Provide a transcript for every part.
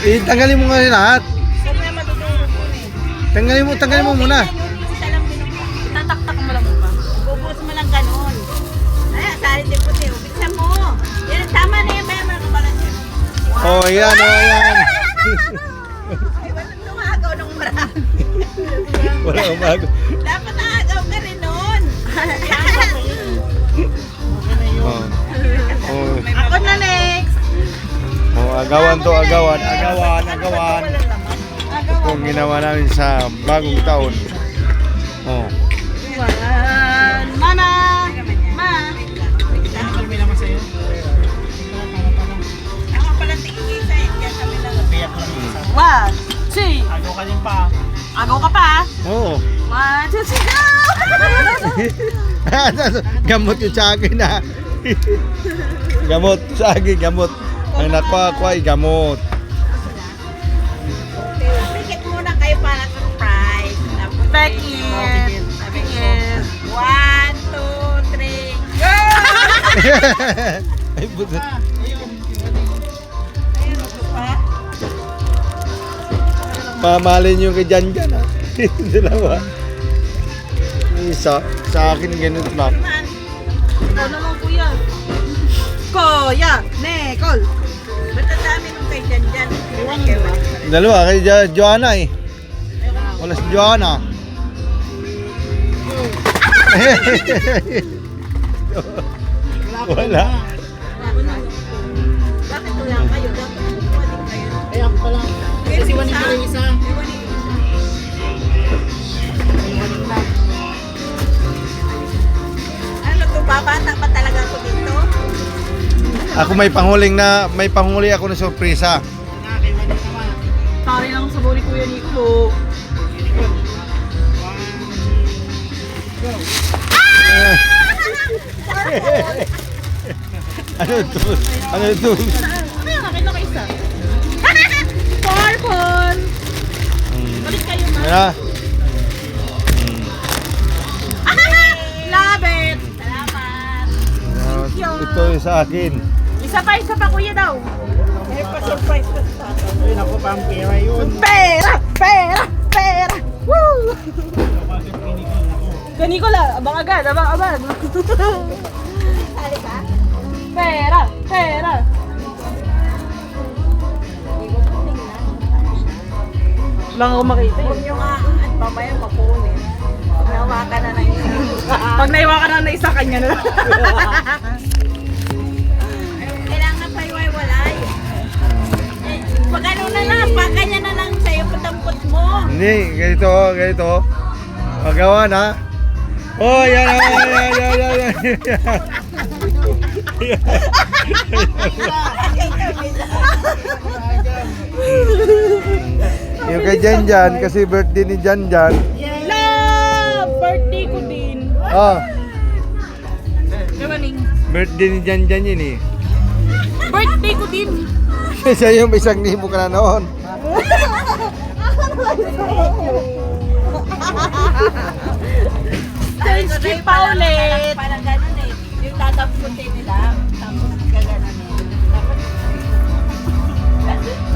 Tanggalin mo nga lahat. Mamaya madudurog yun eh. Tanggalin mo muna. Isa lang binubuksan. Tataktak mo lang pa. Bubuhos mo lang ganun. Ay, asali din puti. Ubigsan mo. Yan, tama na yan. Maya mga kabalan yan. Oh, yan, oh, yan. Ay, walang tumagaw ng marami. Wala umago. Dapat nakagaw ka rin nun. Oh. Oh. Ako na next. Oh, agawan to, agawan. Itong ginawa namin sa bagong taon. Oh. Mama! Ma! Ako pala tingin sa kaya kami lang. One, two. Agaw ka din pa. Agaw ka pa? Oo. 1, 2, 3, go! Gamot yung sa akin na. Gamot sa akin, gamot. Ang nakuha ko ay gamot. Tikit muna kayo para surprise. Bekit. Bekit. 1, 2, 3, go! Ay, buto. Ayun, ito pa. Mamalin yung kay Janjan ha. Dalawa. Isa, sa akin ganun lang. Man. Ikaw naman kuya. Kuya, Nicole. Ba't ang dami nung kay Janjan? Dalawa kay Joanna eh. Wala si Joanna. Wala. Bakit wala kayo? Dapat kukuha din kayo. Ay, ako pala. Kasi wanin ko yung isa. Ano to, babata pa talaga ako dito? Ako may panghuli ako na sorpresa. Kay wanin naman. Tari lang sa buli Kuya Nico. Ano to? Ano to? Ano yung nakita ko isa? Purple! Balik kayo ma. Mira. Love it! Salamat! Ito yung sa akin. Isa pa kuya daw. May pa-surprise ka sa akin. Ay, naku, pang pera yun. Pera! Woo! Kani ko lang, abang agad. Sali ka? Pera! Wala nga ako makita eh. Huwag nyo nga, at mamaya mapunin. Pag nawakan na ng isa. Pag naiwakan na ng isa, kanya na lang. Kailangan pa iwalay. Pag ano na lang, pag kanya na lang sa'yo, patampot mo. Hindi, ganito. Magawa na. Oh, yan. Yung kay Janjan, kasi birthday ni Janjan. Love! Birthday ko din. Oh, Kamaning. birthday ni Janjan yun eh. Birthday ko din. Siya yung isang libo ka na noon. Skip pa ulit. Parang ganun eh. Yung tatamputin nila. Tapos gaganon eh.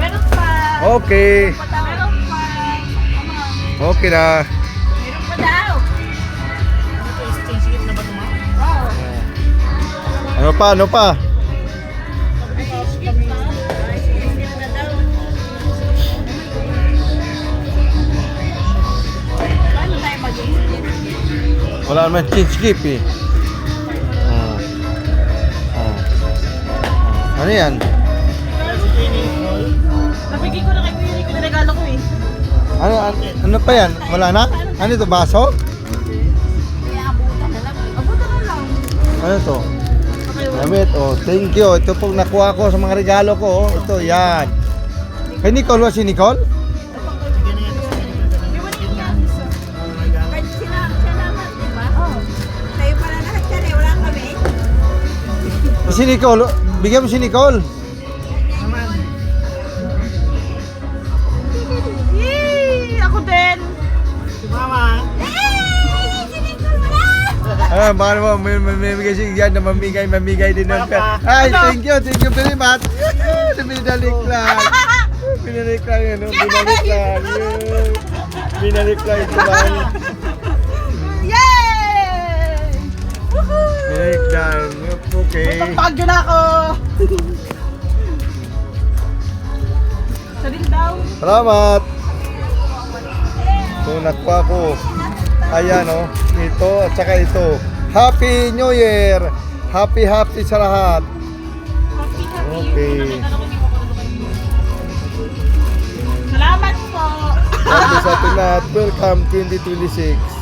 Meron pa. Okay. Meron pa. Okay na. Meron pa daw. Sensitive na ba naman? Oo. Ano pa? Ay, skip na. Ay, skip na daw. Paano tayo mag-skip? Wala naman skip eh. Ano yan? Nabigay ko na kay Kuya Rico na regalo ko eh. Ano pa yan? Wala na? Ano ito? Baso? Kaya abutan na lang. Abutan na lang. Ano to? Okay, Damit. Oh, thank you. Ito pong nakuha ko sa mga regalo ko. Oh. Ito, yan. Kay Nicole ba si Nicole? kahit siya naman, di ba? Oo. Tayo pala lahat yan eh. Wala kami. Si Nicole. Bigyan mo si Nicole. Yee! Ako din! Si Mama. Baka naman may bigay si yan na mamigay din ng pera. Ay, thank you very much. Nabidalik lang. Binalik lang yun, no? Binalik lang yun. Binalik lang ito lang. Yay! Woohoo! Binalik lang. Okay. Pagpagyo na ako! Sa rin daw. Salamat! So, nakuha ko. Ayan, oh. Ito at saka ito. Happy New Year! Happy sa lahat. Okay. Salamat po! Happy sa atin lahat. Welcome 2026.